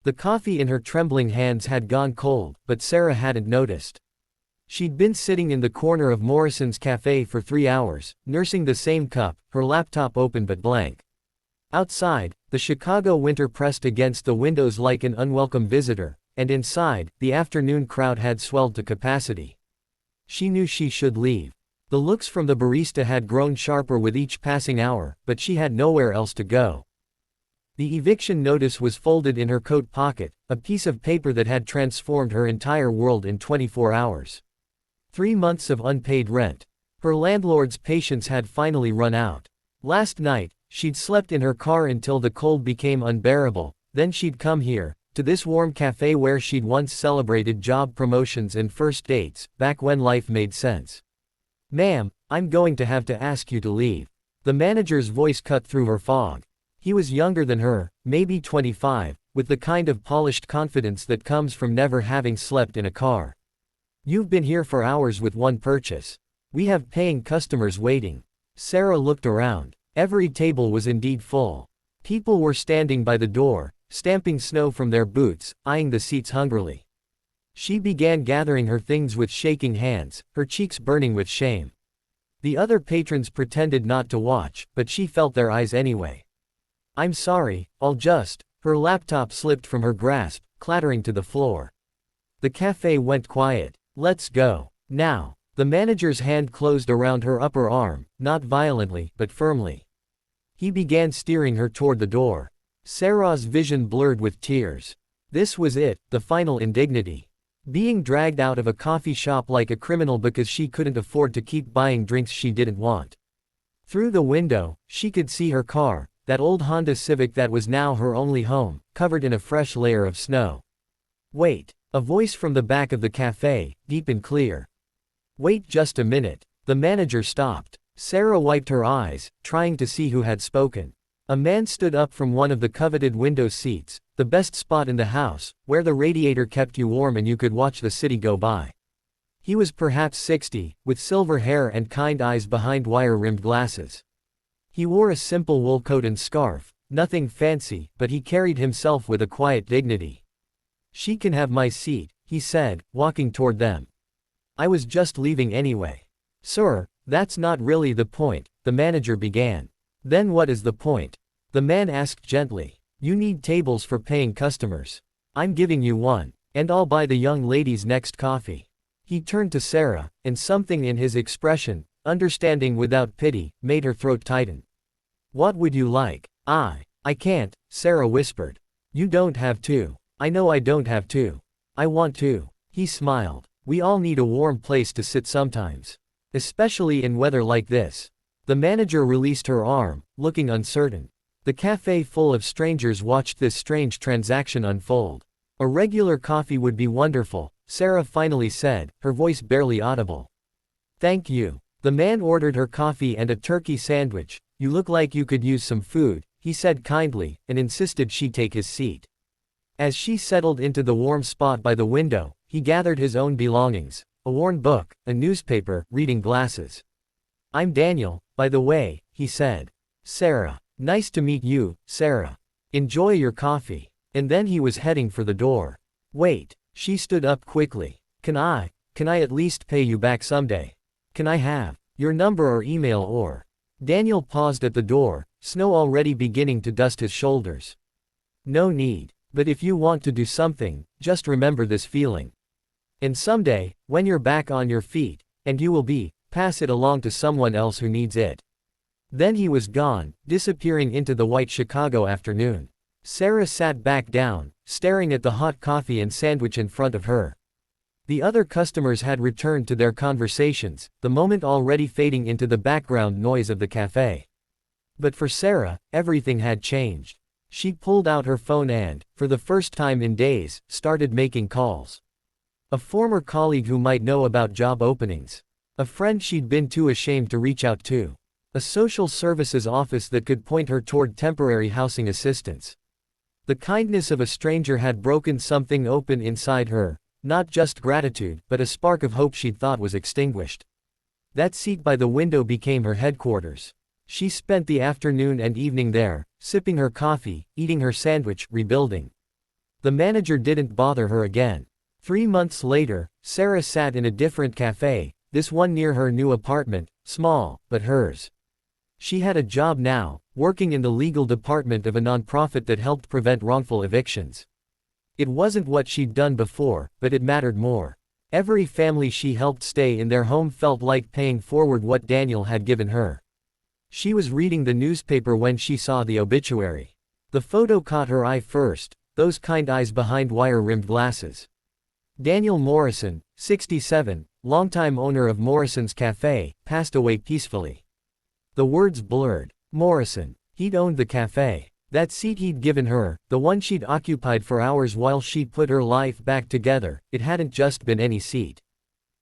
The coffee in her trembling hands had gone cold, but Sarah hadn't noticed. She'd been sitting in the corner of Morrison's Café for 3 hours, nursing the same cup, her laptop open but blank. Outside, the Chicago winter pressed against the windows like an unwelcome visitor, and inside, the afternoon crowd had swelled to capacity. She knew she should leave. The looks from the barista had grown sharper with each passing hour, but she had nowhere else to go. The eviction notice was folded in her coat pocket, a piece of paper that had transformed her entire world in 24 hours. 3 months of unpaid rent. Her landlord's patience had finally run out. Last night, she'd slept in her car until the cold became unbearable, then she'd come here, to this warm cafe where she'd once celebrated job promotions and first dates, back when life made sense. "Ma'am, I'm going to have to ask you to leave." The manager's voice cut through her fog. He was younger than her, maybe 25, with the kind of polished confidence that comes from never having slept in a car. "You've been here for hours with one purchase. We have paying customers waiting." Sarah looked around. Every table was indeed full. People were standing by the door, stamping snow from their boots, eyeing the seats hungrily. She began gathering her things with shaking hands, her cheeks burning with shame. The other patrons pretended not to watch, but she felt their eyes anyway. "I'm sorry, I'll just..." Her laptop slipped from her grasp, clattering to the floor. The cafe went quiet. "Let's go. Now." The manager's hand closed around her upper arm, not violently, but firmly. He began steering her toward the door. Sarah's vision blurred with tears. This was it, the final indignity. Being dragged out of a coffee shop like a criminal because she couldn't afford to keep buying drinks she didn't want. Through the window, she could see her car, that old Honda Civic that was now her only home, covered in a fresh layer of snow. "Wait." A voice from the back of the cafe, deep and clear. "Wait just a minute." The manager stopped. Sarah wiped her eyes, trying to see who had spoken. A man stood up from one of the coveted window seats, the best spot in the house, where the radiator kept you warm and you could watch the city go by. He was perhaps 60, with silver hair and kind eyes behind wire-rimmed glasses. He wore a simple wool coat and scarf, nothing fancy, but he carried himself with a quiet dignity. "She can have my seat," he said, walking toward them. "I was just leaving anyway." "Sir, that's not really the point," the manager began. "Then what is the point?" the man asked gently. "You need tables for paying customers. I'm giving you one, and I'll buy the young lady's next coffee." He turned to Sarah, and something in his expression, understanding without pity, made her throat tighten. "What would you like?" I can't," Sarah whispered. "You don't have to." "I know I don't have to. I want to." He smiled. "We all need a warm place to sit sometimes. Especially in weather like this." The manager released her arm, looking uncertain. The cafe full of strangers watched this strange transaction unfold. "A regular coffee would be wonderful," Sarah finally said, her voice barely audible. "Thank you." The man ordered her coffee and a turkey sandwich. "You look like you could use some food," he said kindly, and insisted she take his seat. As she settled into the warm spot by the window, he gathered his own belongings, a worn book, a newspaper, reading glasses. "I'm Daniel, by the way," he said. "Sarah. Nice to meet you, Sarah. Enjoy your coffee." And then he was heading for the door. "Wait." She stood up quickly. Can I at least pay you back someday? Can I have your number or email or?" Daniel paused at the door, snow already beginning to dust his shoulders. "No need. But if you want to do something, just remember this feeling. And someday, when you're back on your feet, and you will be, pass it along to someone else who needs it." Then he was gone, disappearing into the white Chicago afternoon. Sarah sat back down, staring at the hot coffee and sandwich in front of her. The other customers had returned to their conversations, the moment already fading into the background noise of the cafe. But for Sarah, everything had changed. She pulled out her phone and, for the first time in days, started making calls. A former colleague who might know about job openings. A friend she'd been too ashamed to reach out to. A social services office that could point her toward temporary housing assistance. The kindness of a stranger had broken something open inside her, not just gratitude, but a spark of hope she'd thought was extinguished. That seat by the window became her headquarters. She spent the afternoon and evening there, sipping her coffee, eating her sandwich, rebuilding. The manager didn't bother her again. 3 months later, Sarah sat in a different cafe, this one near her new apartment, small, but hers. She had a job now, working in the legal department of a nonprofit that helped prevent wrongful evictions. It wasn't what she'd done before, but it mattered more. Every family she helped stay in their home felt like paying forward what Daniel had given her. She was reading the newspaper when she saw the obituary. The photo caught her eye first, those kind eyes behind wire-rimmed glasses. Daniel Morrison, 67, longtime owner of Morrison's Café, passed away peacefully. The words blurred. Morrison. He'd owned the café. That seat he'd given her, the one she'd occupied for hours while she'd put her life back together, it hadn't just been any seat.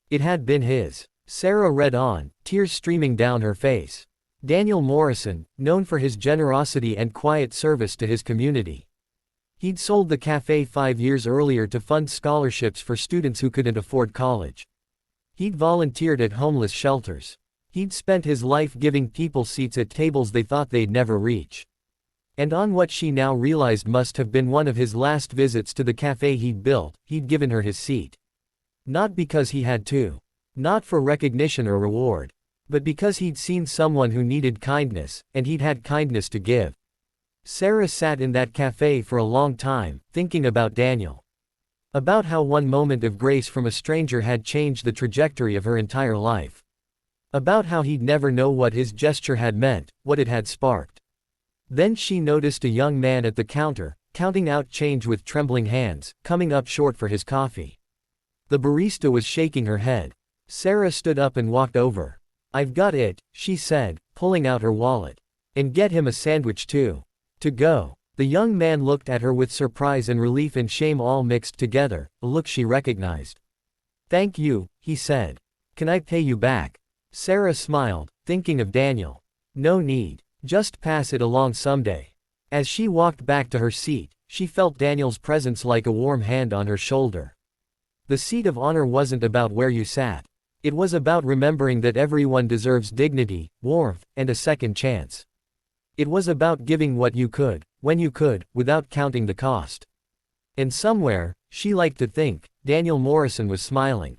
It had been his. Sarah read on, tears streaming down her face. Daniel Morrison, known for his generosity and quiet service to his community. He'd sold the café 5 years earlier to fund scholarships for students who couldn't afford college. He'd volunteered at homeless shelters. He'd spent his life giving people seats at tables they thought they'd never reach. And on what she now realized must have been one of his last visits to the café he'd built, he'd given her his seat. Not because he had to. Not for recognition or reward. But because he'd seen someone who needed kindness, and he'd had kindness to give. Sarah sat in that café for a long time, thinking about Daniel. About how one moment of grace from a stranger had changed the trajectory of her entire life. About how he'd never know what his gesture had meant, what it had sparked. Then she noticed a young man at the counter, counting out change with trembling hands, coming up short for his coffee. The barista was shaking her head. Sarah stood up and walked over. "I've got it," she said, pulling out her wallet. "And get him a sandwich too. To go." The young man looked at her with surprise and relief and shame all mixed together, a look she recognized. "Thank you," he said. "Can I pay you back?" Sarah smiled, thinking of Daniel. "No need. Just pass it along someday." As she walked back to her seat, she felt Daniel's presence like a warm hand on her shoulder. The seat of honor wasn't about where you sat. It was about remembering that everyone deserves dignity, warmth, and a second chance. It was about giving what you could, when you could, without counting the cost. And somewhere, she liked to think, Daniel Morrison was smiling.